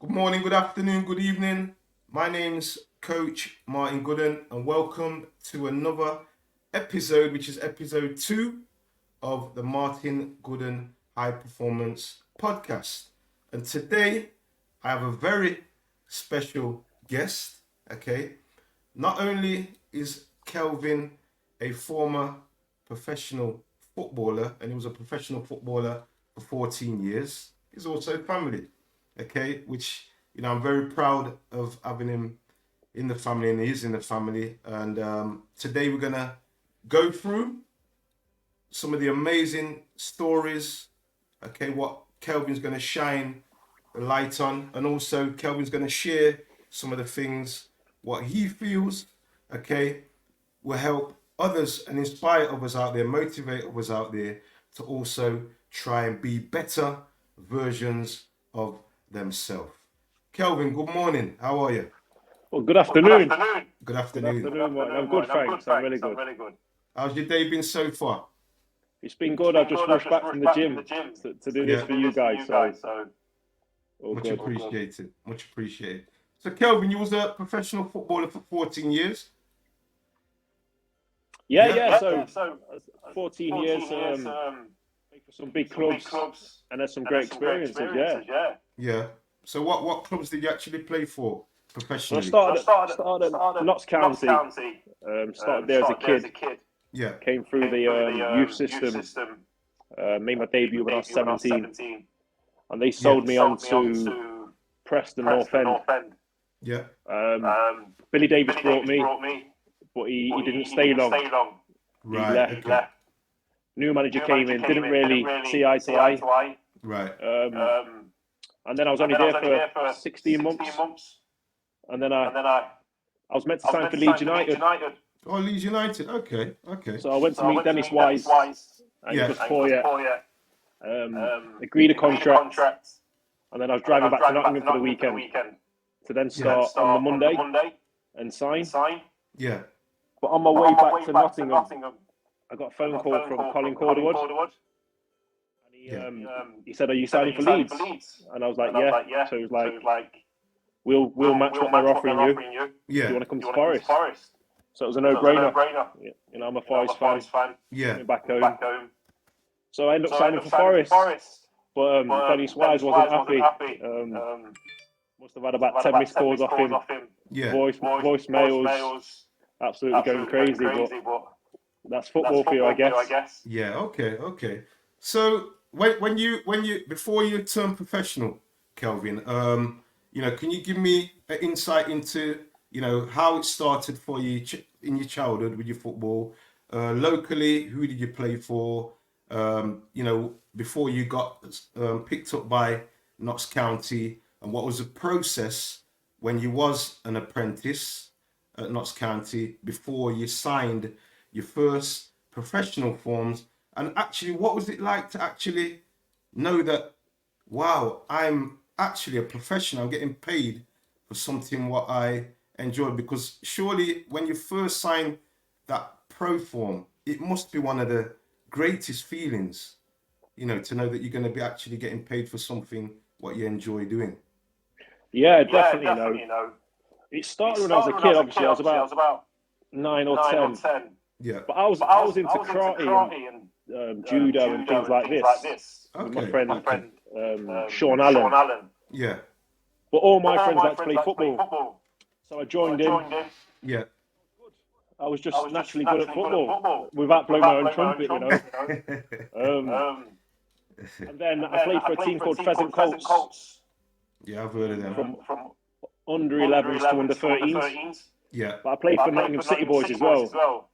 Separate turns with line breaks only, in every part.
Good morning, good afternoon, good evening. My name's Coach Martin Gooden, and welcome to another episode, which is episode 2 of the Martin Gooden High Performance Podcast. And today I have a very special guest. Okay, not only is Kelvin a former professional footballer, and he was a professional footballer for 14 years, he's also family. Okay, which I'm very proud of having him in the family, and he is in the family. And today we're gonna go through some of the amazing stories. Okay, what Kelvin's gonna shine the light on, and also Kelvin's gonna share some of the things what he feels. Okay, will help others and inspire others out there, motivate others out there to also try and be better versions of themselves. Kelvin, good morning. How are you?
Well, good afternoon.
Good
Good
afternoon.
afternoon, Martin. I'm good, thanks. I'm really good.
How's your day been so far?
It's been good. I've just rushed back from the gym to do this
Yeah,
for you guys, so all
much
good.
appreciated. Much appreciated. So, Kelvin, you was a professional footballer for 14 years.
Yeah. So 14 years, played for some big clubs, and had some great experiences. Yeah.
Yeah. So, what clubs did you actually play for
So I
professionally?
started at Notts County. Started there as a kid.
Yeah.
Came through the youth system. Made my debut when I was 17, and they sold me on to Preston North End.
Yeah.
Billy Davis brought me, but he didn't stay long.
Right.
He left.
Okay.
New manager came in, didn't really see eye to eye.
Right.
And then I was only there for 16 months. And then I was meant to sign for Leeds United.
Oh, Leeds United. Okay. Okay.
So I went to meet Dennis Wise and
Yeah.
Chris Poyet. Agreed a contract. And then I was driving back to Nottingham for the weekend to then start on the Monday and sign.
Yeah.
But on my way back to Nottingham, I got a phone call from Colin Corderwood. And he said, "Are you signing for Leeds?" And I was like, "Yeah." So he was like, "We'll match what they're offering you. Do you
Yeah.
want to come to Forest?" So it was a no-brainer. I'm a Forest fan.
Yeah.
Coming back home. So I ended up signing for Forest. But Dennis Wise wasn't happy. Must have had about 10 missed calls off him.
Yeah.
Voicemails. Absolutely going crazy. But that's football for you, I guess.
Yeah. Okay. Okay. So when you before you turned professional, Kelvin, can you give me an insight into how it started for you in your childhood with your football? Locally, who did you play for? Before you got picked up by Notts County, and what was the process when you was an apprentice at Notts County before you signed your first professional forms? And actually, what was it like to actually know that, wow, I'm actually a professional, I'm getting paid for something what I enjoy? Because surely when you first sign that pro form, it must be one of the greatest feelings, to know that you're going to be actually getting paid for something what you enjoy doing.
Yeah, definitely. It started when I was a kid. Obviously, I was about 9 or 10.
Yeah.
But I was into karate and judo and things like this. With my friend Sean Allen.
Yeah.
But all my friends like to play football. So I joined in.
Yeah.
I was just naturally good at football without blowing my own trumpet, And then I played for a team called Pheasant Colts.
Yeah, I've heard of them.
From under 11s to under 13s.
Yeah.
But I played for Nottingham City Boys as well.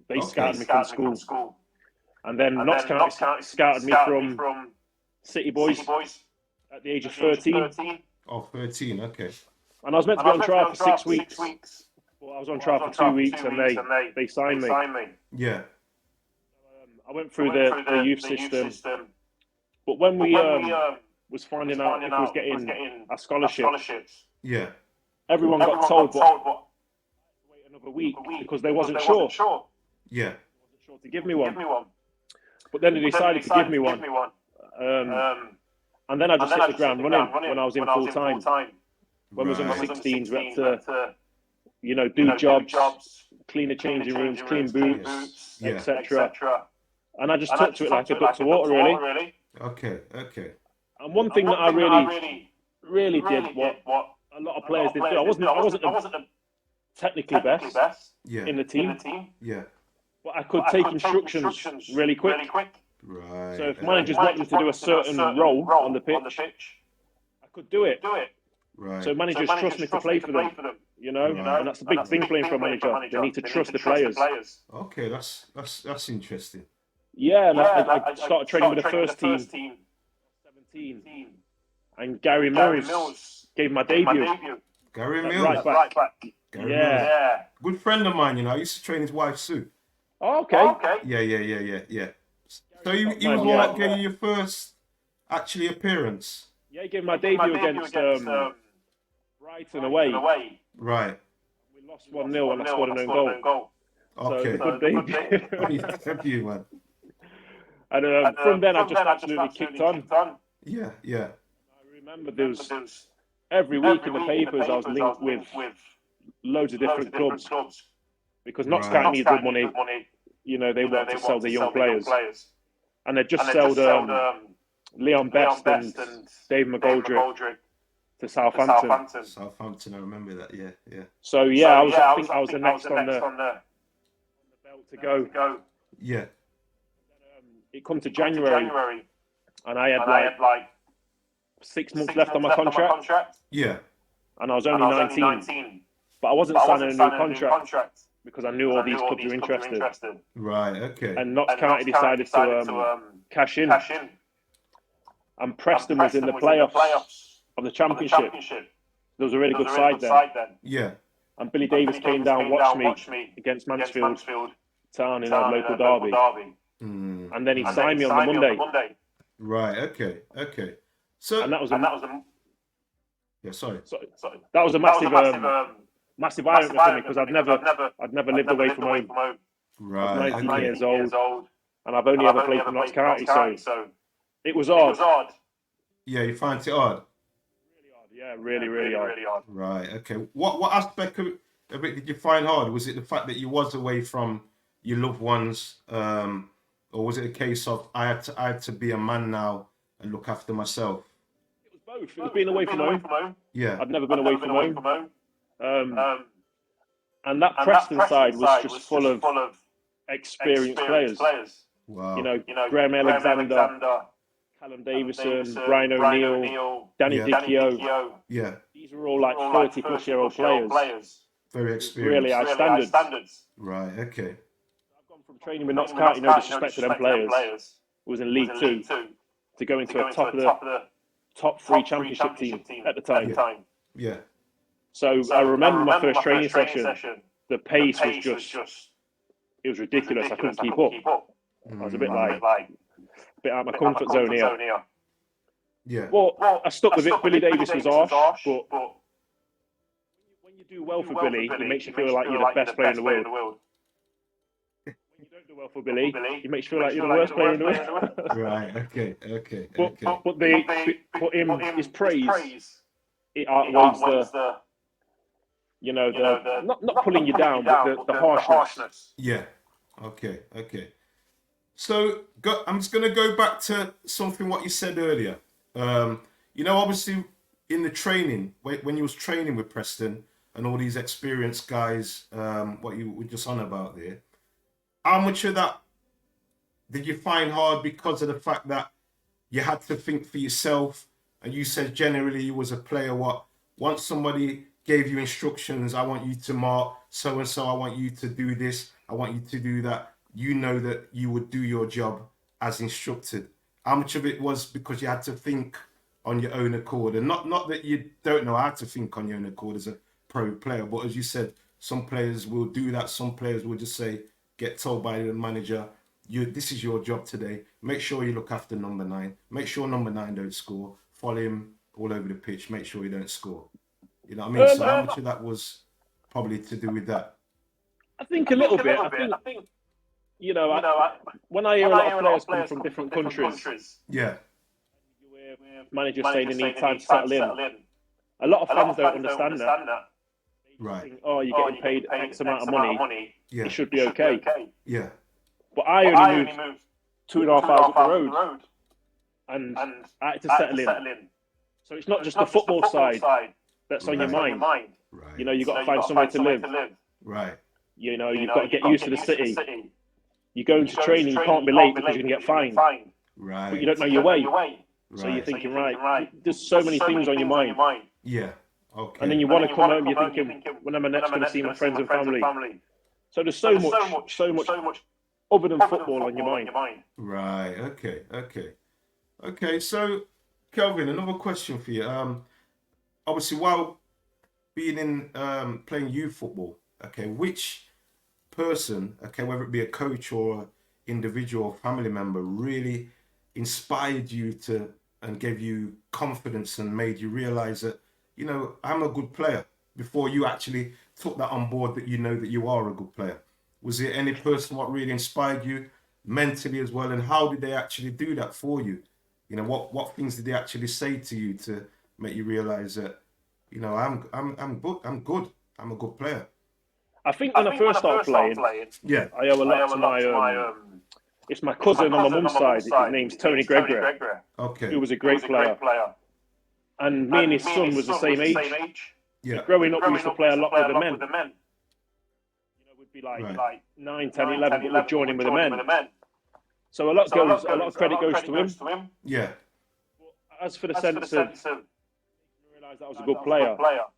They scouted me from school. And then Notts County scouted me from City Boys at the age of 13.
Oh, 13, okay.
And I was meant to be on trial for 6 weeks. Well, I was on trial for 2 weeks and they signed me.
Yeah.
I went through the youth system. But when we was finding out if we was getting our scholarships,
yeah,
everyone got told, but wait another week because they wasn't sure.
Yeah.
Wasn't sure to give me one. But then they decided to give me one. And then I just hit the ground running when I was in full time. When I was under
Right.
16s, we had to, do jobs, clean the changing rooms, clean boots,
Yeah.
etc. And I just took to it like a duck to water, really.
Okay.
And one thing that I really did, what a lot of players didn't do, I wasn't the technically best in the team,
Yeah.
but I could take instructions really quick.
Right.
So if managers want me to do a certain role on the pitch, I could do it.
Right.
So managers trust me to play for them,
Right.
and that's the big thing playing for a manager. They need to trust the players.
Okay, that's interesting.
Yeah, and I started training with the first team, 17, and Gary Mills gave my debut.
Gary
Right
Mills.
back.
Gary
Yeah.
Mills. Good friend of mine, I used to train his wife Sue.
Oh, okay.
Yeah. So you was all like getting your first actually appearance.
Yeah, he gave my debut against Brighton away.
Right.
We lost 1-0 and I scored an own goal.
Okay.
So good debut.
Debut, man.
And from then, I just absolutely kicked on.
Yeah.
I remember there was every week in the papers I was linked with loads of different clubs because Notts County needs good money. They want to sell the young players, and they just sold Leon Best and Dave McGoldrick to Southampton.
Southampton, I remember that. Yeah.
So I think I was the next on the belt to go.
Yeah.
It come to January, and I had like 6 months left on my contract.
Yeah.
And I was only 19. But I wasn't signing a new contract because I knew all these clubs were interested.
Right, okay.
And Notts County decided to cash in. And Preston was in the playoffs of the Championship. There was a really good side then.
Yeah.
And Billy Davis came down and watched me against Mansfield Town in a local derby. And then he signed me on the Monday.
Right, okay. So,
and that was
yeah, sorry.
That was a massive eye-opener for me because I'd never lived away from home.
Right.
I was 19 years old, and I've only ever played for Notts County, so it was odd.
Yeah, you find it odd?
Really hard, yeah, really hard.
Right, okay. What aspect of it did you find hard? Was it the fact that you was away from your loved ones, or was it a case of I had to be a man now and look after myself?
It was both. It was being away from home.
Yeah.
I'd never been away from home. And that Preston side was just full of experienced players.
Wow.
Graham Alexander, Callum Davison, Brian O'Neill, Danny Dichio.
Yeah.
These were all like 30-plus-year-old players.
Very experienced.
Really high standards.
Right, okay.
I've gone from training with Notts County, no disrespect to them players, who was in League Two, to go into a top 3 Championship team at the time.
Yeah.
So I remember my first training session, the pace was just, it was ridiculous. I couldn't keep up. I was a bit out of my comfort zone here.
Yeah.
Well, I stuck with it. Billy Davis was harsh, but when you do well for Billy, it makes you feel like you're the best player in the world. When you don't do well for Billy, it makes you feel like you're the worst player in the world.
Right, okay.
But his praise, it outweighs not pulling you down, but the harshness.
Yeah. Okay. So I'm just going to go back to something what you said earlier. Obviously in the training, when you was training with Preston and all these experienced guys, what you were just on about there, how much of that did you find hard because of the fact that you had to think for yourself? And you said generally you was a player once somebody gave you instructions, I want you to mark so-and-so, I want you to do this, I want you to do that, you know that you would do your job as instructed. How much of it was because you had to think on your own accord? And not that you don't know how to think on your own accord as a pro player, but as you said, some players will do that. Some players will just say, get told by the manager, this is your job today. Make sure you look after number 9. Make sure number 9 don't score. Follow him all over the pitch. Make sure he don't score. You know what I mean? So how much of that was probably to do with that?
I think a little bit. I think when I hear a lot of players come from different countries,
yeah,
manager saying they need time to settle in. A lot of fans don't understand that.
Right.
Think, oh, you're getting paid X amount of money.
Yeah.
It should be okay.
Yeah.
But I only moved 2.5 hours up the road, and I had to settle in. So it's not just the football side that's on your mind.
Right.
You know, you've got to find somewhere to live.
Right.
You know, you've got to get used to the city. You go into training, you can't be late because you can get fined.
Right.
But you don't know your way. So you're thinking, right, there's so many things on your mind.
Yeah. Okay.
And then you want to come home, you're thinking, when am I next going to see my friends and family? So there's so much other than football on your mind.
Right. Okay. So, Kelvin, another question for you. Obviously, while being in playing youth football, okay, which person, okay, whether it be a coach or individual or family member, really inspired you to and gave you confidence and made you realize that, you know, I'm a good player, before you actually took that on board, that you know that you are a good player? Was there any person what really inspired you mentally as well, and how did they actually do that for you? You know, what things did they actually say to you to make you realize that, you know, I'm good, I'm a good player?
I think when I first started playing,
Yeah,
I owe a lot to my it's my cousin on my mum's side. His name's Tony Gregory,
okay,
who was a great player. And me and his son was the same age.
yeah,
Growing up, we used to play a lot with the men. You know, we'd be like 9, 10, 11, but we'd join in with the men. So a lot of credit goes to him.
yeah,
But as for the sense of, I realised that I was a good player. I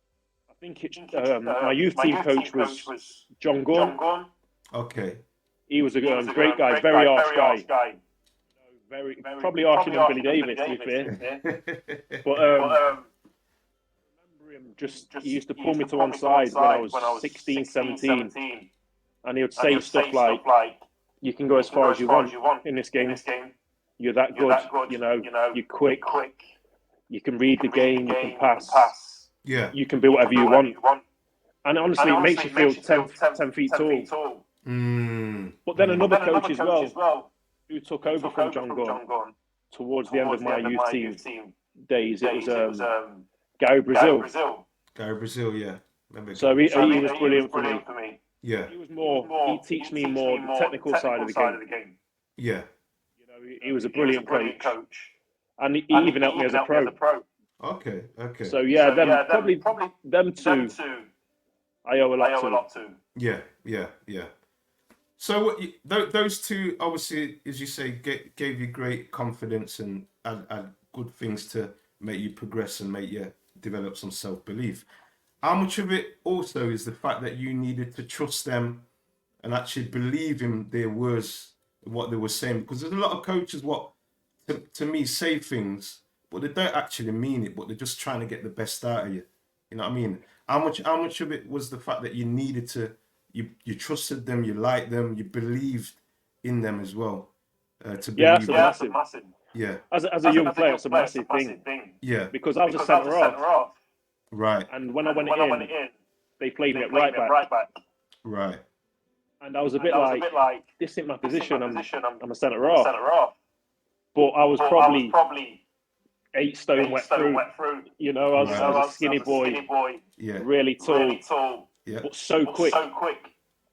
think it's my youth team coach was John Gunn.
okay,
He was a great guy, very harsh guy. Very probably harsher than Billy Davis, to be fair. But I remember him he used to pull me to one side when I was 16, 17, and he would say stuff like, you can go as far as you want in this game. You're that good, you know, you're quick, you can read the game, you can pass,
yeah,
you can be whatever you want. And honestly, it makes you feel 10 feet tall. But then another coach as well, who took over from John Gunn towards the end of my youth team days, it was Gary Brazil.
Gary Brazil, yeah.
So he was brilliant for me.
Yeah.
He teach me more the technical side of the game.
Yeah.
You know, he was a brilliant coach. And he even helped me as a pro.
Okay.
So yeah, probably them two I owe a lot to.
Yeah. So those two, obviously, as you say, gave you great confidence and had good things to make you progress and make you develop some self-belief. How much of it also is the fact that you needed to trust them and actually believe in their words, what they were saying? Because there's a lot of coaches to me say things, but they don't actually mean it, but they're just trying to get the best out of you. You know what I mean? How much of it was the fact that you needed to, you trusted them, you liked them, you believed in them as well? To believe
that's massive.
Yeah.
As a young player, it's a massive thing.
Yeah.
Because I was a centre half.
Right.
And when I went in, they played me at right back.
Right.
And I was a bit like, this isn't my position. I'm a centre half. But I was probably 8 stone wet through. You know, I was a skinny boy,
Yeah.
really tall,
Yeah.
but so quick.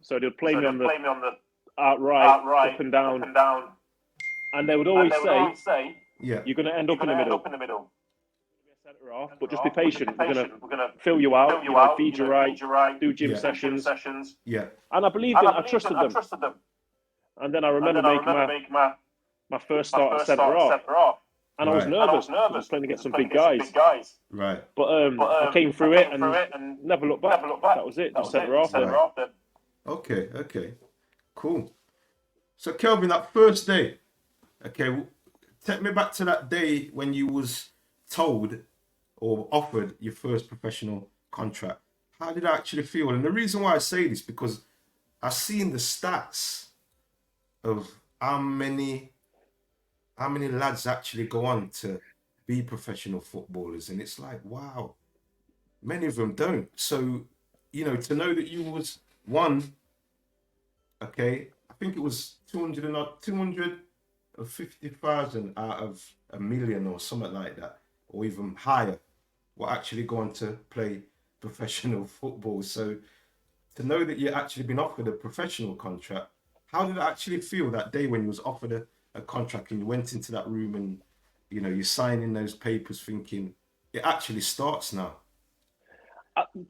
So they'd play me on the outright, up and down. And they would always say,
Yeah.
you're going to end up in the middle. Centre half, but just be patient. We're going to fill you out, feed you right, do gym sessions.
Yeah.
And I believed in, I trusted them. And then I remember making my first start at centre half. And I was nervous. I was playing against some big guys.
Right.
But I came through it and never looked back. That was it. Just centre half.
Right. Okay. Cool. So Kelvin, that first day, okay, take me back to that day when you was told or offered your first professional contract. How did it actually feel? And the reason why I say this, because I've seen the stats of how many lads actually go on to be professional footballers, and it's like, wow, many of them don't. So, you know, to know that you was one, okay, I think it was 250,000 out of 1 million or something like that. or even higher were actually going to play professional football. So to know that you actually been offered a professional contract, how did it actually feel that day when you was offered a contract and you went into that room and, you know, you're signing those papers thinking it actually starts now?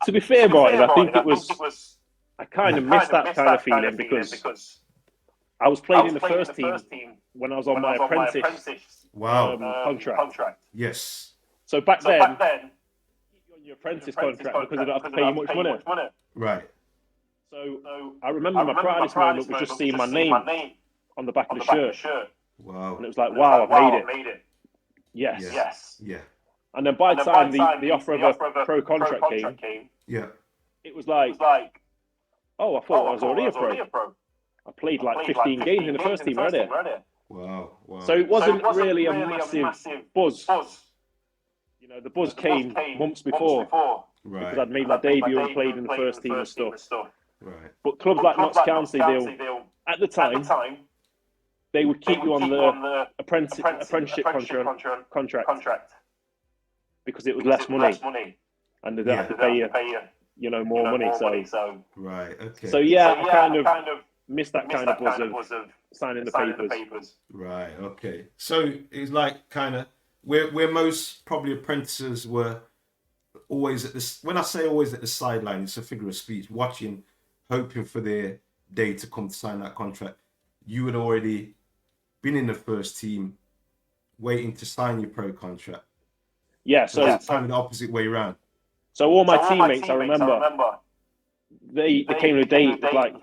To be fair, Martin, I think it was. I kind of missed that kind of feeling because I was playing in the first team when I was on my apprentice contract.
Yes.
So back then, keep you on your apprentice contract because they don't have to pay you much money.
Right.
So I remember my proudest moment was just seeing my name on the back of the shirt.
Wow.
And it was like, wow, I've made it. Yes.
Yeah.
And then by the time the offer of a pro contract came,
Yeah.
it was like, oh, I thought I was already a pro. I played like 15 games in the first team already.
Wow.
So it wasn't really a massive buzz. You know, the buzz came months before because I'd made my debut and played in the first team and stuff.
Right.
But clubs like Notts County, at the time, they would keep you on the apprenticeship contract because it was less money and they don't have to pay you, more money. So
right. Okay.
So yeah, I kind of missed that kind of buzz of signing the papers.
Right. Okay. So it's like kind of where most probably apprentices were always at this. When I say always at the sideline, it's a figure of speech, watching, hoping for their day to come to sign that contract. You had already been in the first team, waiting to sign your pro contract.
Yeah.
So it's kind of the opposite way around.
So all my teammates, I remember, they came to a date like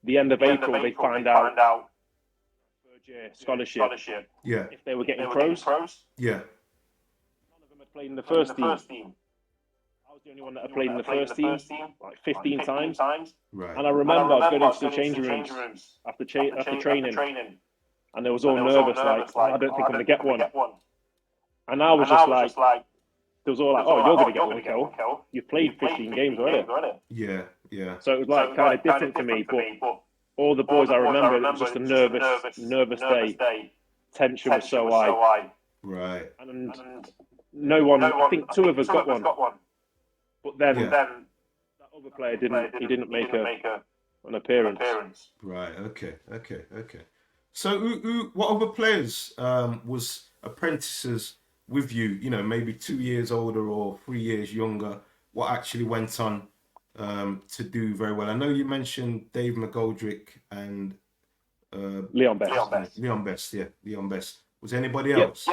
the end of April. They find out third year scholarship.
Yeah.
If they were getting pros.
Yeah.
None of them had played in the first team. I was the only one that had played in the first team, like 15 times.
Right.
And I remember I was going into the changing rooms after training, and they was all nervous, like, oh, I don't think I'm going to get one. And I was just like, they was all like, oh, you're going to get one, Kel. You've played 15 games already.
Yeah.
So it was like kind of different for me, but all the boys I remember, it was just a nervous day. Tension was so high.
Right.
And no one, I think two of us got one. But then that other player didn't make an appearance.
Right. Okay. So what other players was apprentices with you? You know, maybe 2 years older or 3 years younger. What actually went on to do very well? I know you mentioned Dave McGoldrick and
Leon Best.
Leon Best. Was anybody else?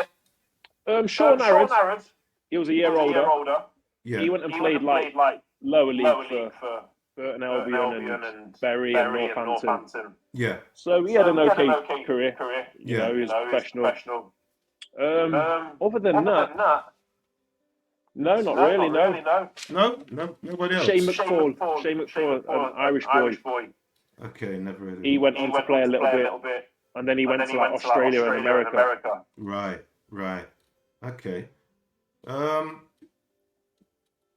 Sean Arad. He was a year older.
Yeah.
He went and played like lower league for Burton Albion and Bury and Northampton.
Yeah.
So he had an okay career. You know, he was professional. Other than that, no, not really.
No, nobody else.
Shane McFall, an Irish boy.
Okay, never really.
He went on to play a little bit, and then he went to like Australia and America.
Right. Okay.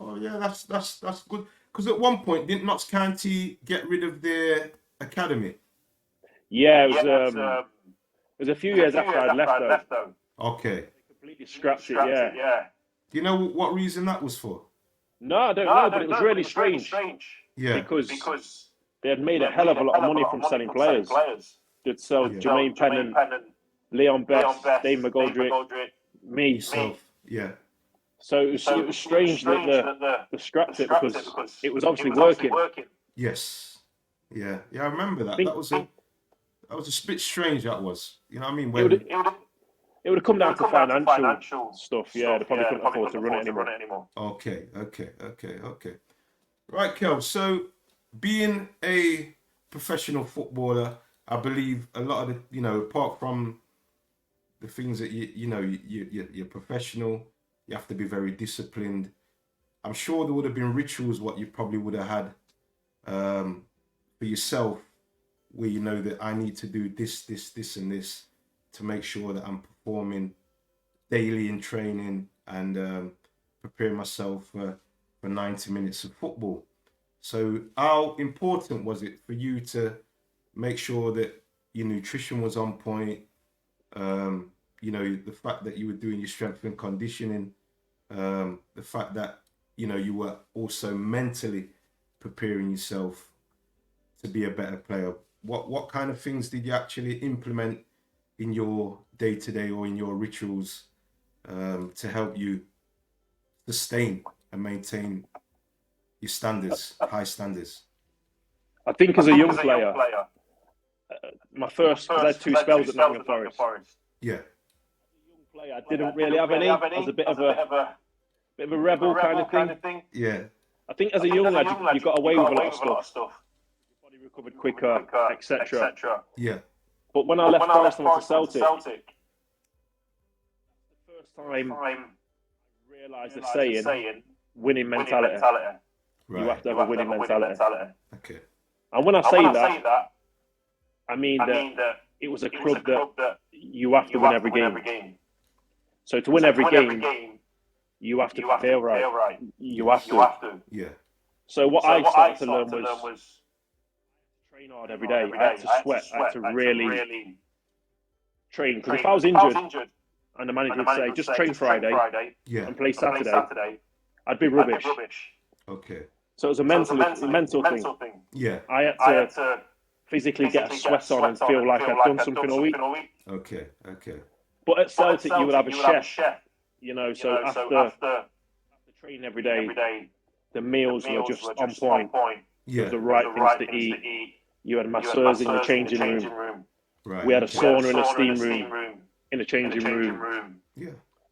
Oh yeah, that's good. Because at one point, didn't Notts County get rid of their academy?
Yeah, it was a few years after I'd left though.
Okay.
They completely scrapped it. Yeah.
Do you know what reason that was for?
No, I don't know, but it was really strange.
Yeah.
Because they had made a hell of a lot of money from selling players. They'd sell Jermaine Pennant, Leon Best, Dave McGoldrick, me.
Yeah.
So it was strange that they scrapped it because it was obviously working.
Yes. Yeah, I remember that. That was a bit strange. That was. You know what I mean? When
it would have come down to financial stuff. Yeah, they probably couldn't afford to run it anymore.
Okay. Right, Kel. So, being a professional footballer, I believe a lot of the, apart from the things that you're professional, you have to be very disciplined. I'm sure there would have been rituals what you probably would have had for yourself, where you know that I need to do this, and this to make sure that I'm performing daily in training and preparing myself for 90 minutes of football. So how important was it for you to make sure that your nutrition was on point, you know, the fact that you were doing your strength and conditioning, the fact that, you know, you were also mentally preparing yourself to be a better player. What kind of things did you actually implement in your day-to-day or in your rituals to help you sustain and maintain your standards, high standards?
I think as a young player, my first, because I had two spells at Nottingham Forest.
Yeah.
Young player, I didn't really have any. I was a bit of a rebel kind of thing.
Yeah.
I think as a young lad, you got away with a lot of stuff. Your body recovered quicker, etc.
Yeah.
But when I left Forest and went to Celtic, the first time I realised the saying, winning mentality.
Right.
You have to have a winning mentality.
Okay.
And when I say that, I mean that it was a club that you have to win every game. So to win every game, you have to feel right. You have to.
Yeah.
So what I started to learn was train hard every day. I had to sweat. I had to really train. Because if I was injured and the manager would say, just train Friday and play Saturday, I'd be rubbish.
Okay.
So it was a mental thing.
Yeah.
I had to physically get a sweat on and feel like I'd done something all week.
Okay. Okay.
But at Celtic, you would have a chef, you know, so after training every day, the meals were just on point.
Yeah.
The right things to eat. You had masseurs in the changing room.
Right.
We had a sauna and a steam room in the changing room.
Yeah.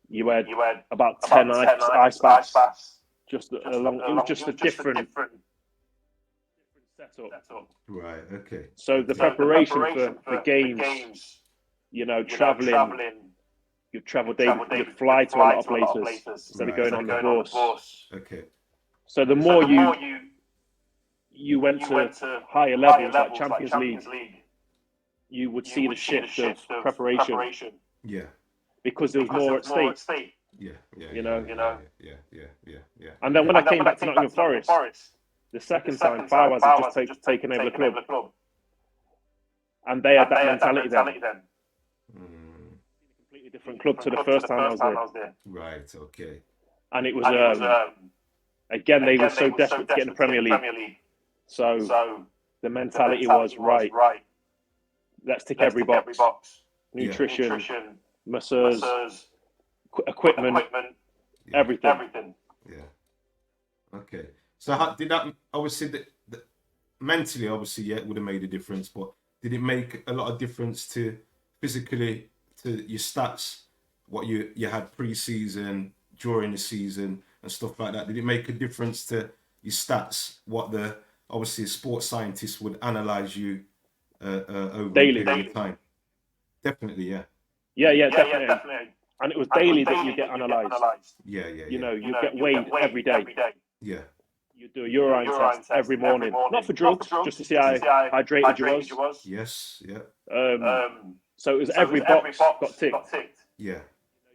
You had about 10 ice baths. Just along, it was just a different setup.
Right. Okay.
So the preparation for the games, you know, traveling, you'd travel daily, you'd fly to a lot of places instead of going on the bus.
Okay.
So the more you went to higher levels, like Champions League, you would see the shift of preparation.
Yeah.
Because there was more at stake.
Yeah.
You know.
Yeah.
And then when I came back to Nottingham Forest, the second time, Fawaz had just taken over the club. And they had that mentality then. Completely different club to the first time I was there.
Right, okay.
And it was, again, they were so desperate to get in the Premier League. So the mentality was, right, let's tick every box. Nutrition, masseurs, equipment, everything.
Yeah. Okay. So how, did that, obviously, the mentally, obviously, yeah, it would have made a difference, but did it make a lot of difference to physically, to your stats, what you had pre-season, during the season and stuff like that? Did it make a difference to your stats, what the, obviously, sports scientists would analyze you over
daily.
a period of time? Definitely, yeah.
Yeah, definitely. And it was daily that you get analysed.
Yeah.
You know, you get weighed every day.
Yeah.
You do a urine test every morning. Not for drugs, just to see how hydrated you was.
Yes, yeah.
So it was every box got ticked.
Yeah.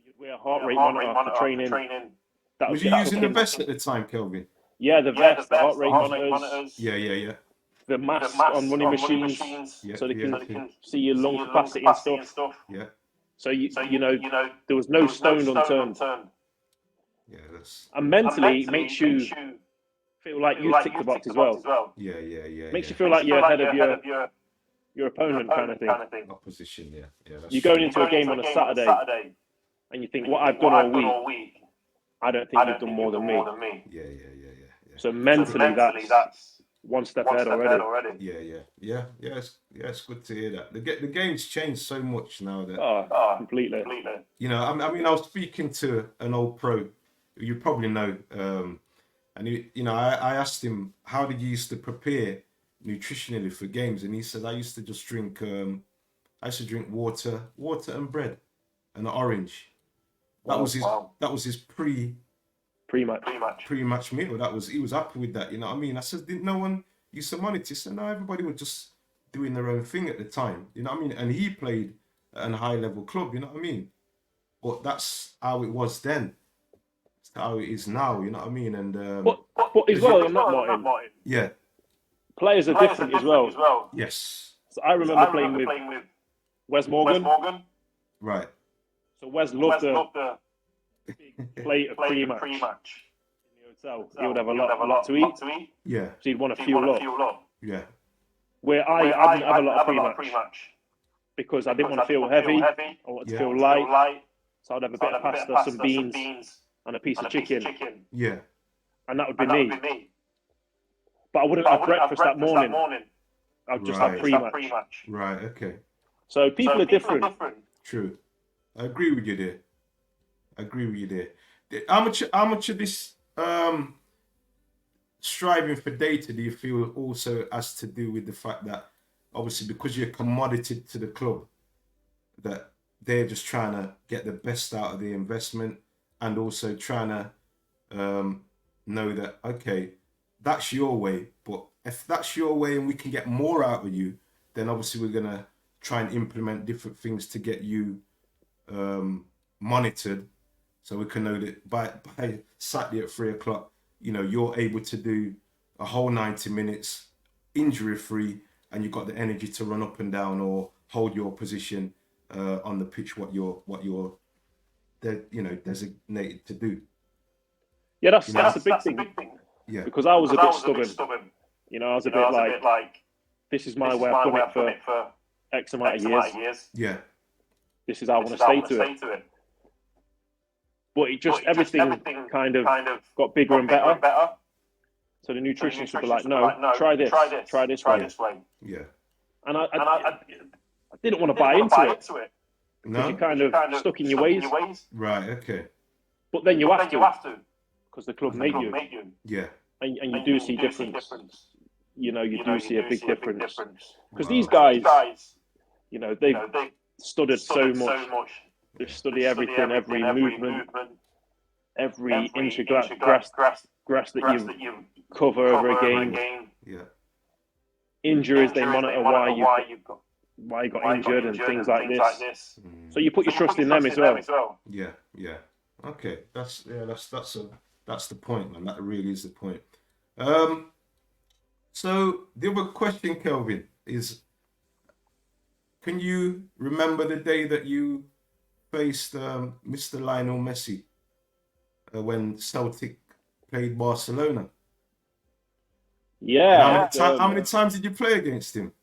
You'd wear a heart rate monitor for training.
Was you using the vest at the time, Kelvin?
Yeah, the vest, the heart rate monitors.
Yeah.
The mask on running machines, so they can see your lung capacity and stuff.
Yeah.
So you know, there was no stone unturned.
Yeah, that's.
And mentally, it makes you feel like you tick the box as well.
Yeah.
Makes you feel like you're ahead of your opponent, kind of thing.
Opposition, yeah.
You're going into a game on a Saturday, and you think, what I've done all week, I don't think you've done more than me.
Yeah.
So mentally, that's one step ahead already.
Yeah. It's good to hear that. The game's changed so much now that.
Completely.
You know, I mean, I was speaking to an old pro, who you probably know, and I asked him, how did you used to prepare nutritionally for games? And he said, I used to just drink, water and bread and an orange. That was his pre-match meal. He was happy with that. You know what I mean? I said, didn't no one used to monitor? He said, no, everybody was just doing their own thing at the time. You know what I mean? And he played at a high level club. You know what I mean? But that's how it was then. It's how it is now. You know what I mean? And
but as well, I'm not Martin.
Yeah.
Players are different as well.
Yes.
So I remember playing with Wes Morgan.
Right.
So Wes loved a big plate of pre-match in the hotel. He would have a lot to eat.
Yeah.
So he'd want to fuel up.
Yeah.
Where I didn't have a lot of pre-match because I didn't want to feel heavy. I wanted to feel light. So I'd have a bit of pasta, some beans, and a piece of chicken.
Yeah.
And that would be me. But I wouldn't have breakfast that morning. I'd just have pre-match.
Right, okay.
So people are different.
True. I agree with you there. How much of this striving for data do you feel also has to do with the fact that obviously because you're commodity to the club, that they're just trying to get the best out of the investment and also trying to know that, okay, that's your way, but if that's your way and we can get more out of you, then obviously we're going to try and implement different things to get you monitored, so we can know that by Saturday at 3 o'clock, you're able to do a whole 90 minutes injury free, and you've got the energy to run up and down or hold your position on the pitch, what you're designated to do.
Yeah, that's a big thing.
Yeah,
because I was a bit stubborn. I was a bit like, this is my way. I've done it for X amount of years.
Yeah.
This is how I want to stay to it. But everything kind of got bigger and better. So the nutritionist would be like, no, try this way.
Yeah.
And I didn't want to buy into it. Because you're kind of stuck in your ways.
Right, okay.
But then you have to. Because the club made you.
Yeah.
And you do see difference. You do see a big difference. Because these guys, they've studied so much. They study everything, every movement, every inch of grass that you cover over a game.
Yeah.
Injuries, they monitor why you got injured and things like this. So you put your trust in them as well.
Yeah. Okay, that's the point, man. That really is the point. So the other question, Kelvin, is: can you remember the day that you faced Mr. Lionel Messi when Celtic played Barcelona?
Yeah.
How many times did you play against him?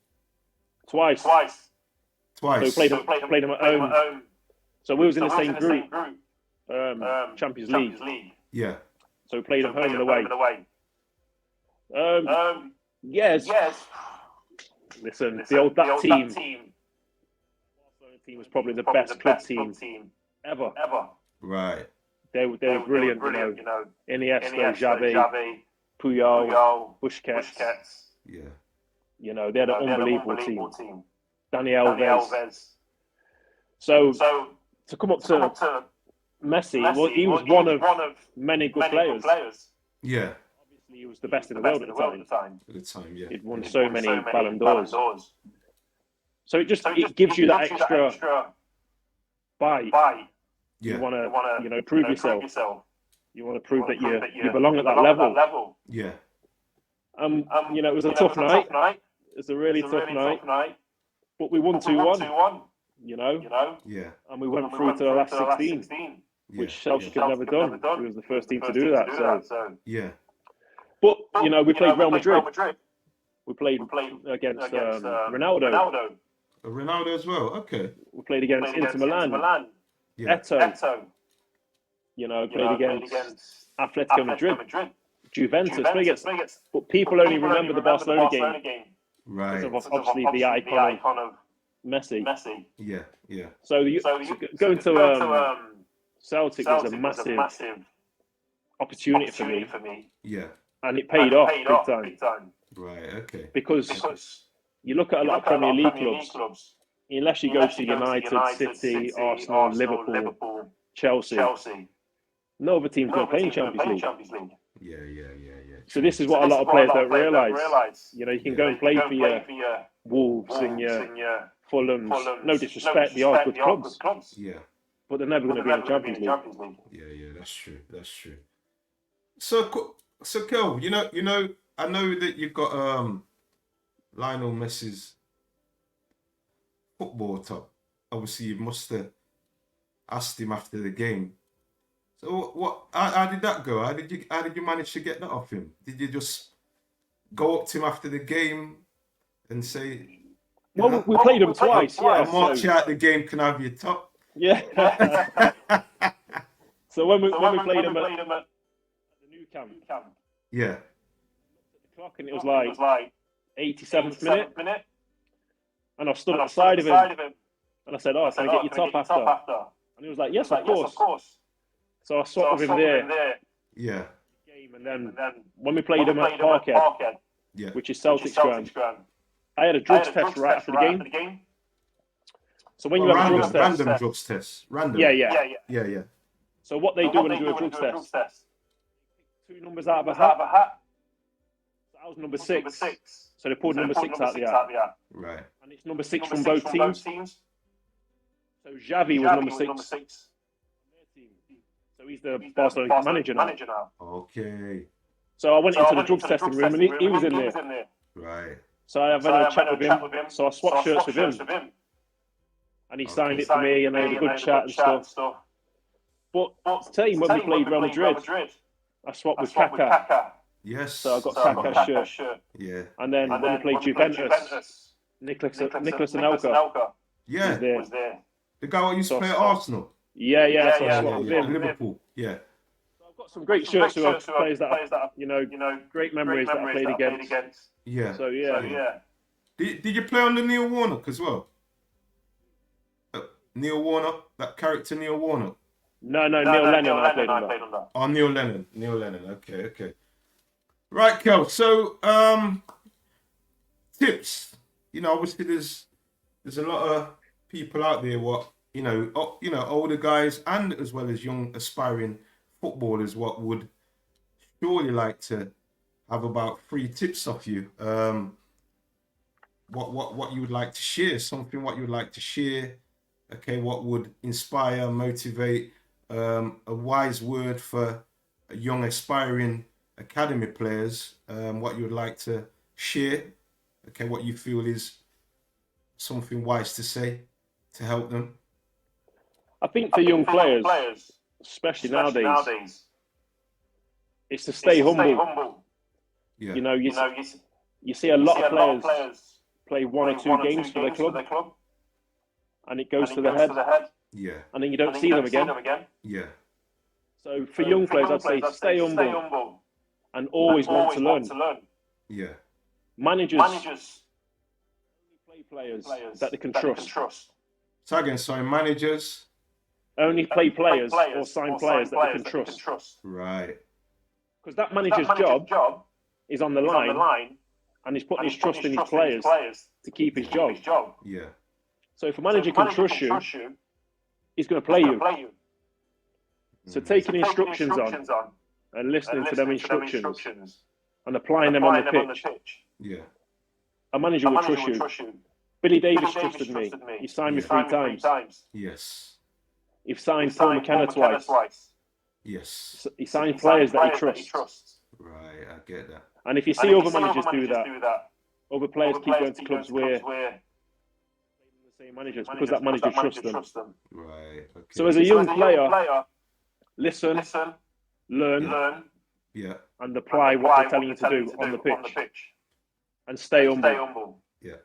Twice. So we played him at home. So we was in the same group, Champions League.
Yeah.
So we played him home and away. Yes. Listen, that team was probably the best club team ever.
Right.
They were brilliant, Iniesta, Xavi, Puyol, Busquets.
Yeah.
They had an unbelievable team. Dani Alves. So to come up to Messi, well, he was one of many good players.
Yeah.
Obviously, he was the best in the world at the time.
At the time, yeah.
He'd won so many Ballon d'Ors. So it gives you that extra bite.
Yeah.
You want to prove yourself. You want to prove that you belong at that level.
Yeah.
It was a tough night. It was a really tough night. But we won 2-1.
Yeah.
And we went through to the last 16. Which Celtic had never done. We was the first team to do that. So
yeah.
But we played Real Madrid. We played against Ronaldo.
Ronaldo as well. Okay.
We played against Inter Milan.
Yeah.
Eto. Played against Atletico Madrid. Juventus. But people only remember the Barcelona game.
Right.
Because of obviously the icon of Messi.
Yeah.
So going to Celtic was a massive opportunity for me.
Yeah.
And it paid off big time.
Right, okay.
Because you look at a lot of Premier League clubs, unless you go to United, City, Arsenal, Liverpool, Chelsea, no other team's going to play in Champions League.
Yeah.
So this is what a lot of players don't realise. You can go and play for your Wolves and your Fulhams. No disrespect, they are good clubs.
Yeah.
But they're never going to be in the Champions League.
Yeah, that's true. So Kel, I know that you've got Lionel Messi's football top. Obviously, you must have asked him after the game. So what? How did that go? How did you manage to get that off him? Did you just go up to him after the game and say,
Well, we played them twice. Yeah,
I'll march you out the game. Can I have your top?
yeah. So when we played them at the new camp,
Yeah.
the clock, and it was like 87th minute, and I stood at the side of him, and I said, "Oh, can I get your top after?" And he was like, "Yes, of course." So I swapped with him there.
Yeah.
Game, and then when we played him at Parkhead,
Yeah.
which is Celtic's ground, I had a drugs test right after the game. So when you have a drugs test,
random drugs test, random. Yeah.
So what they do when they do a drugs test, 2 numbers out of a hat. So I was number 6. So they pulled number 6 out of the hat.
Right.
And it's number 6 from both teams. So Xavi was number 6. So he's the Barcelona manager now.
Okay.
So I went into the drugs testing room, and he was in there.
Right.
So I had a chat with him. So I swapped shirts with him. And he signed it for me, and they had a good chat and stuff. But to tell you, when we played Real Madrid, I swapped with Kaká.
Yes.
So I got Kaká's shirt.
Yeah.
And then when we played Juventus, Nicolas Anelka was there.
The guy who used to play at Arsenal.
Yeah. So I swapped with him.
Liverpool. Yeah.
So I've got some great shirts who are players that are, great memories that I played against.
Yeah.
So yeah.
Did you play under Neil Warnock as well? Neil Warnock, that character Neil Warnock.
No, Neil Lennon I played under.
Oh, Neil Lennon. Okay. Right, Kel. So, tips. Obviously there's a lot of people out there older guys and as well as young aspiring footballers what would surely like to have about 3 tips off you. What you would like to share, what you would like to share. Okay, what would inspire, motivate, a wise word for young aspiring academy players, what you would like to share. Okay, what you feel is something wise to say to help them.
I think for young players, especially nowadays, it's to stay humble.
Yeah.
You see a lot of players play 1 or 2 games for their club, and it goes to the head.
Yeah.
And then you don't see them again.
Yeah.
So for young players, I'd say stay humble and always want to learn.
Yeah.
Managers only play players that they can trust.
So again, managers
only play players or sign players that they can trust.
Right.
Because that manager's job is on the line, and he's putting his trust in his players to keep his job.
Yeah.
So if a manager can trust you, he's going to play you. So taking instructions on and listening to them instructions and applying them on the pitch.
Yeah.
A manager will trust you. Billy Davis trusted me. He signed me 3 times.
Yes.
He signed Paul McKenna twice.
Yes.
He signed players that he trusts.
Right, I get that.
And if you see other managers do that, other players keep going to clubs where the same managers because that manager trusts them.
Right. Okay.
So as a young player, listen, learn,
yeah,
and apply what they're telling you to do on the pitch. And stay humble.
Yeah.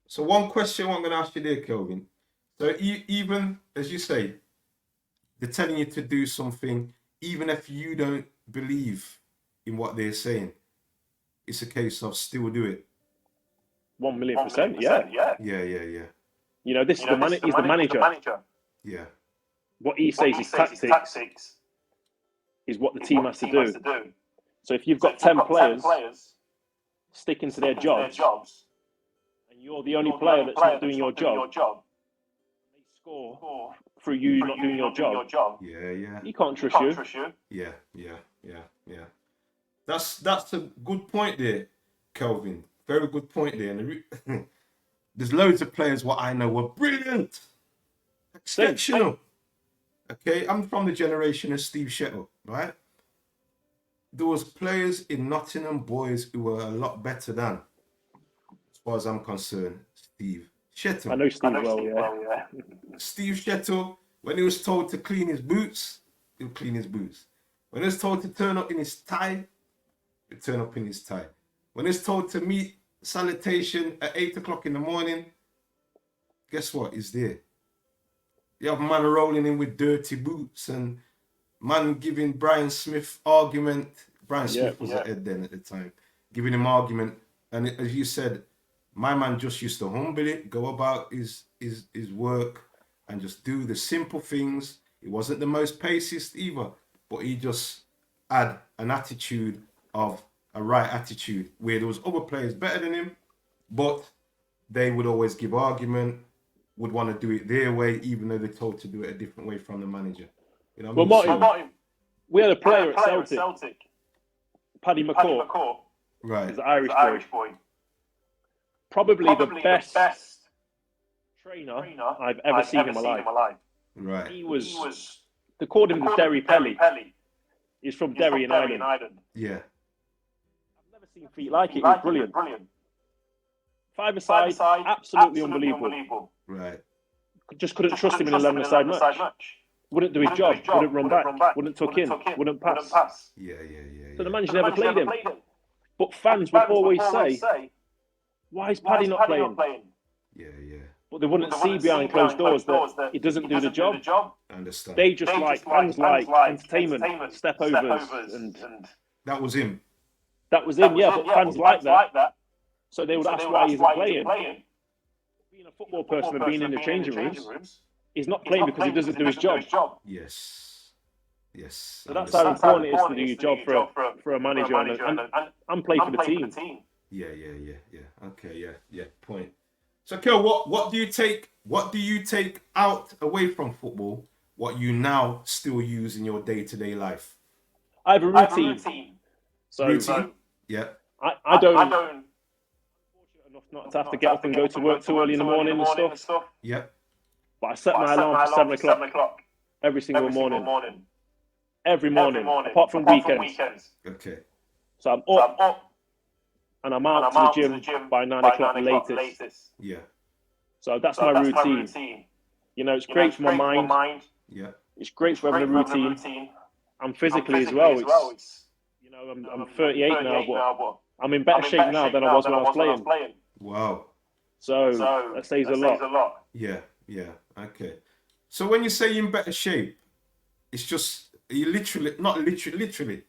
So one question I'm going to ask you there, Kelvin. So even, as you say, they're telling you to do something, even if you don't believe in what they're saying, it's a case of still do it.
1,000,000%, yeah.
Yeah.
This is he's the manager.
Yeah.
What he says is tactics is what the team has to do. So if you've got 10 players sticking to their jobs, and you're the only player that's not doing your job, they score through you not doing your job.
Yeah.
He can't trust you.
Yeah. That's a good point there, Kelvin. Very good point there. And there's loads of players what I know were brilliant, exceptional. Okay, I'm from the generation of Steve Shettle, right? There was players in Nottingham Boys who were a lot better than, as far as I'm concerned, Steve Shettle.
I know Steve well, yeah.
Steve Shettle When he was told to clean his boots, he'll clean his boots. When he was told to turn up in his tie, he'll turn up in his tie. When he's told to meet salutation at 8 o'clock in the morning, guess what? He's there. You have man rolling in with dirty boots and man giving Brian Smith argument. Brian Smith was at Ed then at the time, giving him argument. And as you said, my man just used to humble it, go about his work and just do the simple things. He wasn't the most pacist either, but he just had an attitude of a right attitude where there was other players better than him, but they would always give argument, would want to do it their way, even though they're told to do it a different way from the manager. You know what I mean?
Martin, we had a player at Celtic, Paddy McCourt.
Right.
He's an Irish boy. Probably the best trainer I've ever seen in my life.
Right.
He was, they called him the Derry Pelly. He's from Derry in Ireland.
Yeah.
I've never seen feet like it. He was brilliant. Five-a-side, absolutely unbelievable.
Right.
Just couldn't trust him in 11-a-side match. Wouldn't do his job. Wouldn't run back. Wouldn't tuck in. Wouldn't pass.
Yeah.
So the manager never played him. But fans would always say, why is Paddy not playing?
Yeah.
But they wouldn't see behind closed doors that he doesn't do the job.
I understand.
They just like fans like entertainment, step overs, and
that was him.
That was him, yeah. But fans like that. So they would ask why he's not playing. Being a football person and being in the changing rooms, he's not playing because he doesn't do his job.
Yes.
So that's how important it is to do your job for a manager and play for the team.
Yeah. Okay, yeah. Point. So, Kel, what do you take out away from football? What you now still use in your day-to-day life?
I have a routine.
Routine? Yeah.
I don't. I'm fortunate enough not to have to get up and go to work too early in the morning and stuff.
Yeah.
But I set my alarm for 7 o'clock every single morning. Every morning, apart from weekends.
Okay.
So I'm up. And I'm out to the gym by 9 o'clock latest.
Yeah.
So that's my routine. You know, it's great for my mind.
Yeah.
It's great for having a routine. And physically as well. It's, you know, I'm 38 now, but I'm in better shape now than I was when I was playing.
Wow.
So that says a lot.
Yeah. Okay. So when you say you're in better shape, it's just, you literally, not literally.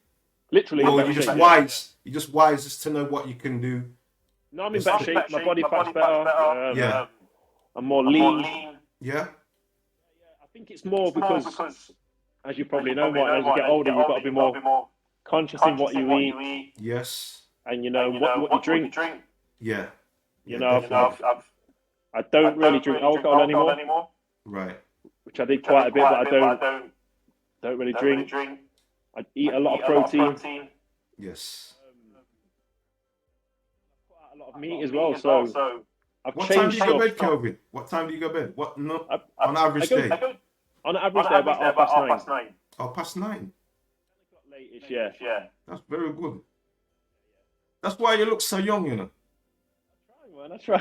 Literally,
or you're just wise. You're just wise as to know what you can do.
No, I'm in better shape. My body fat's better.
Yeah.
I'm more lean.
Yeah.
I think it's more because, as you probably know, as you get older, you've got to be more conscious in what you eat.
Yes.
And you know what you drink.
Yeah.
You know, I don't really drink alcohol anymore.
Right.
Which I did quite a bit, but I don't really drink. I eat a lot of protein.
Yes.
A lot of meat as well. So I've
what
changed.
What time do you go to bed, Kelvin? What time do you go to bed? What? No. On average day.
On average day, about 9:30.
9:30.
Late-ish, yeah.
That's very good. That's why you look so young, you know.
I try.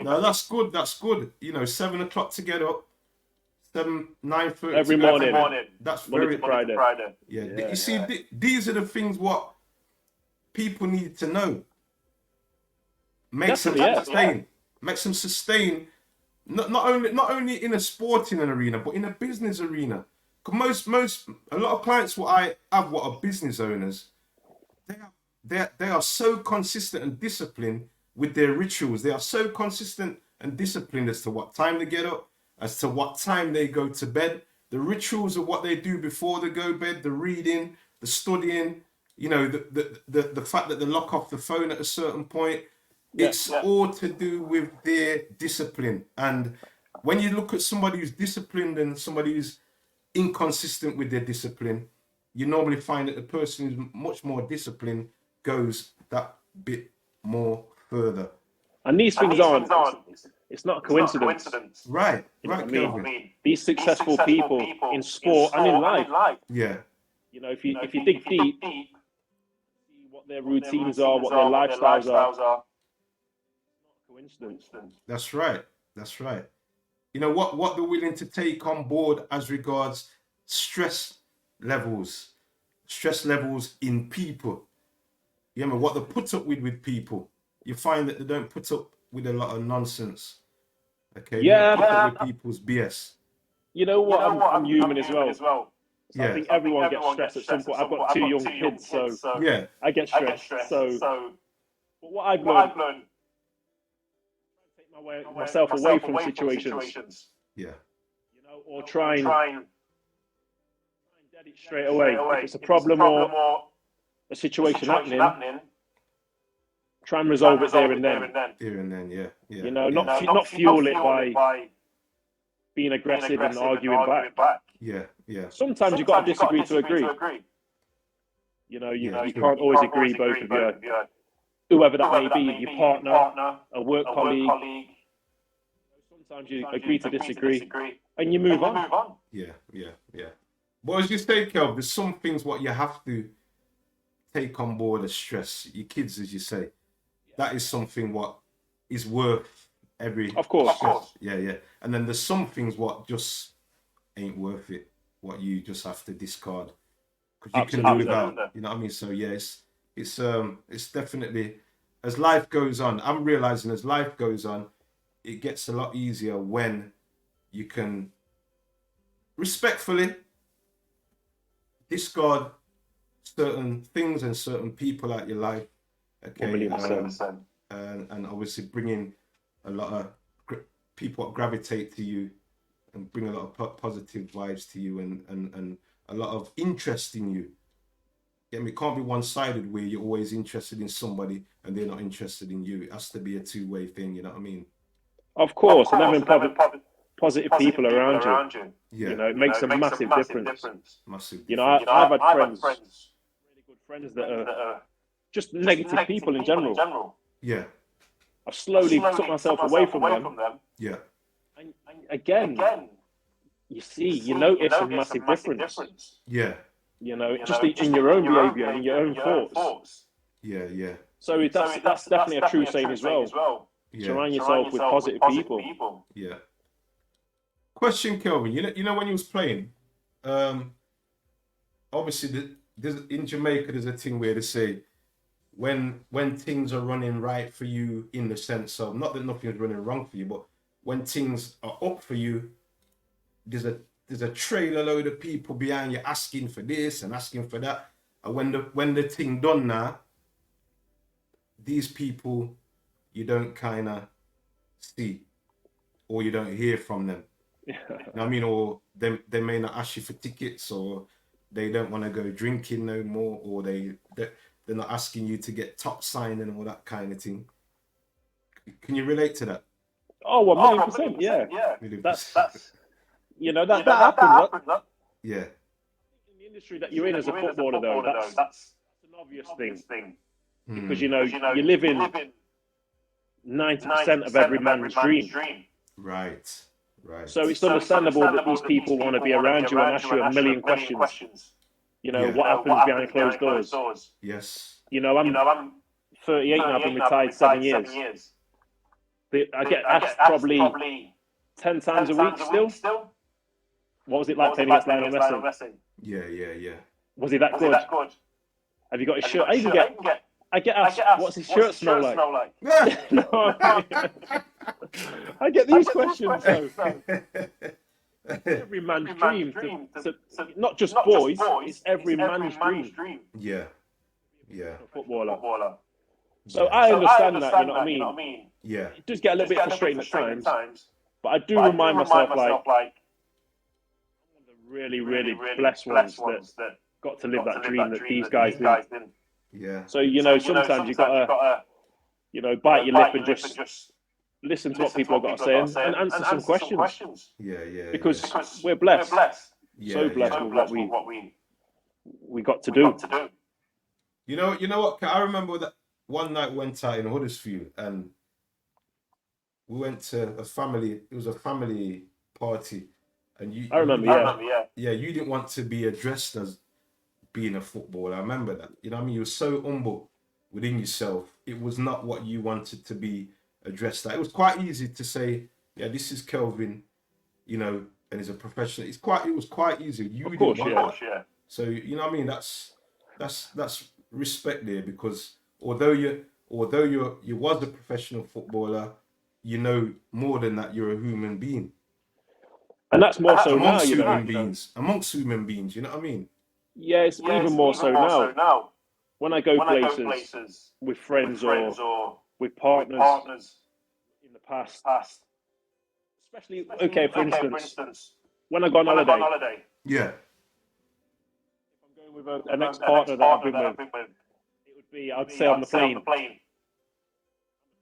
No, that's good. That's good. You know, 7 o'clock to get up. 9:30
every morning.
That's
Monday
very
to Friday.
Yeah. You see, these are the things what people need to know. Makes them sustain. Makes them sustain. Not only in a sporting arena, but in a business arena. Because a lot of clients what I have what are business owners, they are so consistent and disciplined with their rituals. They are so consistent and disciplined as to what time they get up, as to what time they go to bed. The rituals of what they do before they go to bed, the reading, the studying, you know, the fact that they lock off the phone at a certain point. It's all to do with their discipline. And when you look at somebody who's disciplined and somebody who's inconsistent with their discipline, you normally find that the person who's much more disciplined goes that bit more further.
And these things aren't. It's not a coincidence.
Right.
You know what I mean? These successful people in sport and in life.
Yeah.
You know, if you dig deep, see what their routines are, what their lifestyles are. It's not a coincidence.
That's right. That's right. You know what they're willing to take on board as regards stress levels, stress levels in people. You know what they put up with people. You find that they don't put up with a lot of nonsense. Okay, they don't
Yeah,
put up with people's BS.
you know what? I'm human as well. So I
Yeah,
think everyone gets stressed at some point. I've got two young kids, so
yeah,
I get stressed. So, but what I've learned, take myself away from situations,
yeah,
you know, or try and dead it straight away. If it's a problem or a situation happening, try and resolve it there and then.
here and then, yeah, yeah,
You know,
yeah,
not fuel it by being aggressive and arguing back.
yeah, yeah,
Sometimes you've got to disagree to agree. You know, you can't always agree, both of you, whoever that may be, your partner, a work colleague. Sometimes you agree to disagree and you move on.
yeah, yeah, yeah. But as you say, Kelvin, there's some things what you have to take on board as stress. Your kids, as you say, that is something what is worth every.
Of course.
Stress. Yeah, yeah. And then there's some things what just ain't worth it. What you just have to discard because you can do without. You know what I mean? So yeah, it's definitely as life goes on. I'm realizing as life goes on, it gets a lot easier when you can respectfully discard certain things and certain people out your life. Okay,
1,000,000%.
And obviously bringing a lot of people that gravitate to you and bring a lot of positive vibes to you and a lot of interest in you. Yeah, I mean, it can't be one-sided where you're always interested in somebody and they're not interested in you. It has to be a two-way thing. You know what I mean?
Of course, and having positive people around you.
Yeah,
You know, it makes a massive difference.
massive.
You know, I've had friends, really good friends that are just negative people in general.
Yeah,
I've slowly took myself away from them.
yeah,
And again, you notice a massive difference.
yeah,
You know, just in your own behaviour, in your own thoughts.
yeah, yeah,
So that's definitely a true saying as well.
yeah,
Surround yourself with positive people.
yeah. Question, Kelvin. You know when you was playing, obviously in Jamaica there's a thing where they say when things are running right for you, in the sense of not that nothing's running wrong for you, but when things are up for you, there's a trailer load of people behind you asking for this and asking for that. And when the thing done now, these people you don't kind of see or you don't hear from them. You know what I mean? Or they may not ask you for tickets, or they don't want to go drinking no more, or they're not asking you to get top sign and all that kind of thing. Can you relate to that?
Oh, 1,000,000%, yeah. That's you know that happens.
Yeah.
In the industry that you're in as a footballer, though, that's an obvious thing because you know you live in 90% of every man's dream.
Right. Right.
So it's understandable that these people want to be around you and ask you a million questions. You know, what happens behind closed doors?
Yes.
You know, I'm 38 now, I've been retired 7 years. I get asked probably 10 times a week still. What was it like playing against Lionel Messi?
Yeah.
Was he that good? Have you got his shirt? I get asked, what's his shirt smell like? No, I get these questions. So. Every man's dream. Not just boys, it's every man's dream.
Yeah.
A footballer. So I understand that, you know what I mean?
Yeah.
It does get a little bit frustrating at times, but I do remind myself, like, I'm one of the really, really blessed ones that got to live that dream that these guys did.
Yeah.
So, you know, sometimes you've got to, you know, bite your lip and just listen to what people have got to say and answer some questions.
Yeah.
Because we're blessed. So blessed with what we got to do.
You know what? I remember that one night we went out in Huddersfield and we went to a family. It was a family party, and
I remember.
Yeah, you didn't want to be addressed as being a footballer. I remember that. You know what I mean? You were so humble within yourself. It was not what you wanted to be addressed at. It was quite easy to say, yeah, this is Kelvin, you know, and he's a professional. It was quite easy. You
Of
didn't
course,
want
yeah.
that. So you know what I mean? That's respect there, because although you was a professional footballer, you know more than that. You're a human being.
And that's more so now,
Amongst
you know.
human beings, amongst human beings, you know what I mean?
Yeah, it's even more so now. When I go places with friends or with partners in the past, especially, okay, for instance, when I go on holiday,
Yeah,
if I'm going with an ex-partner that I've been with, it would be, I'd say on the plane, I'm a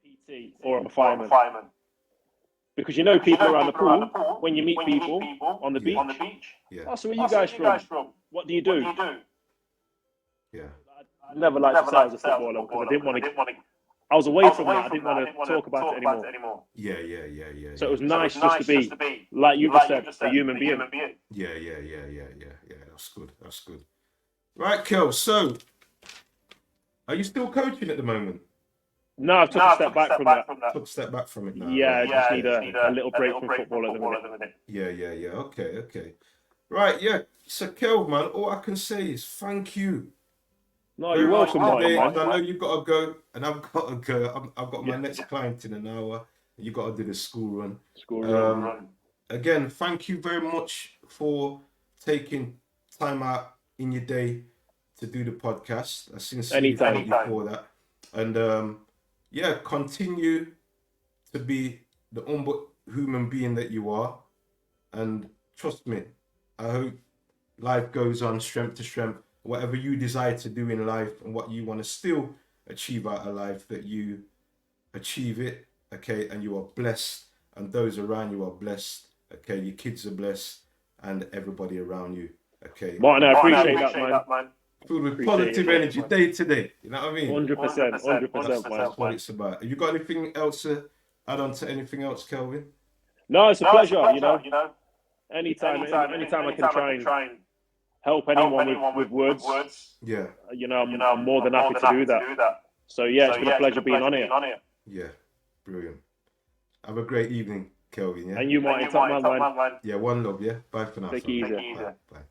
PT or I'm a fireman. Because you know people around the pool, when you meet people on the beach,
yeah,
oh, so where you guys from? What do you do?
yeah,
I never liked to say I was a footballer because I didn't want to. I was away from that. I didn't want to talk about it anymore.
yeah.
So it was nice just to be, like you just said, a human being.
Yeah. That's good. That's good. Right, Kel. So, are you still coaching at the moment?
No, I took a step back from that.
Took a step back from it now.
Yeah,
right?
I just need a little break from football at the minute.
Yeah. Okay. Right, yeah. So, Kel, man, all I can say is thank you.
No, you're welcome, Martin.
I know you've got to go, and I've got to go. I've got my next client in an hour. You've got to do the school run. Again, thank you very much for taking time out in your day to do the podcast. I sincerely thank you for that. And yeah, continue to be the humble human being that you are. And trust me, I hope life goes on strength to strength. Whatever you desire to do in life and what you want to still achieve out of life, that you achieve it, okay? And you are blessed, and those around you are blessed, okay? Your kids are blessed, and everybody around you, okay?
Martin, I appreciate that, man.
Filled with positive energy day to day, you know what I mean?
100%, man.
That's what it's about. Have you got anything else to add on to anything else, Kelvin?
No, it's a pleasure, you know. Anytime I can try and help anyone with words,
Yeah.
you know, I'm more than happy to do that. So yeah, it's been a pleasure being on here.
Yeah, brilliant. Have a great evening, Kelvin. Yeah.
And you, Martin, top man.
Yeah, one love. Yeah. Bye for now.
Take it easy.
Bye.